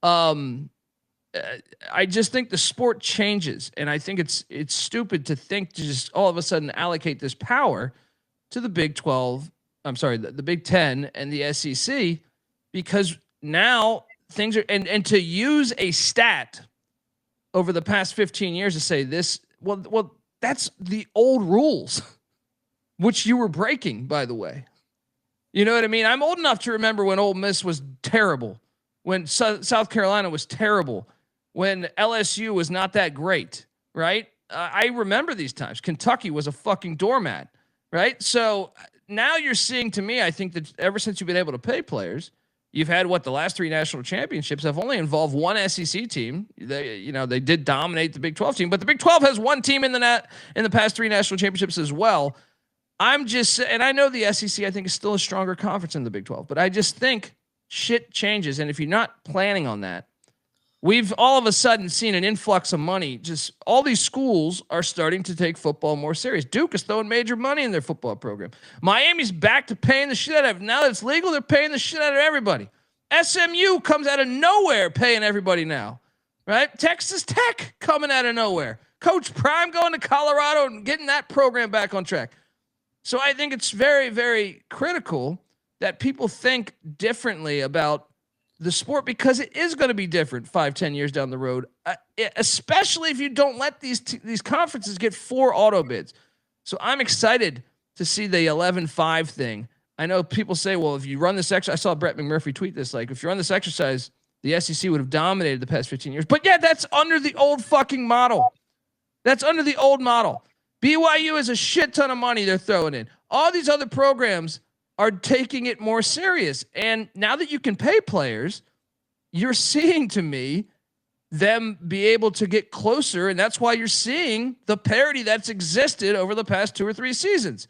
Um, I just think the sport changes, and I think it's stupid to think to just all of a sudden allocate this power to the Big 12. I'm sorry, the Big 10 and the SEC, because now things are and to use a stat over the past 15 years to say this. Well, that's the old rules, which you were breaking, by the way. You know what I mean? I'm old enough to remember when Ole Miss was terrible, when South Carolina was terrible, when LSU was not that great, right? I remember these times. Kentucky was a fucking doormat, right? So now you're seeing, to me, I think that ever since you've been able to pay players, you've had the last 3 national championships have only involved one SEC team. They did dominate the Big 12 team, but the Big 12 has one team in the past 3 national championships as well. And I know the SEC, I think, is still a stronger conference than the Big 12, but I just think shit changes. And if you're not planning on that, we've all of a sudden seen an influx of money. Just all these schools are starting to take football more serious. Duke is throwing major money in their football program. Miami's back to paying the shit out of, now that it's legal, they're paying the shit out of everybody. SMU comes out of nowhere paying everybody now, right? Texas Tech coming out of nowhere. Coach Prime going to Colorado and getting that program back on track. So I think it's very, very critical that people think differently about the sport, because it is going to be different 5-10 years down the road, especially if you don't let these conferences get 4 auto bids. So I'm excited to see the 11-5 thing. I know people say, well, if you run this exercise, I saw Brett McMurphy tweet this, like, if you run this exercise, the SEC would have dominated the past 15 years. But yeah, that's under the old fucking model. That's under the old model. BYU is a shit ton of money they're throwing in. All these other programs are taking it more serious. And now that you can pay players, you're seeing, to me, them be able to get closer. And that's why you're seeing the parity that's existed over the past 2 or 3 seasons.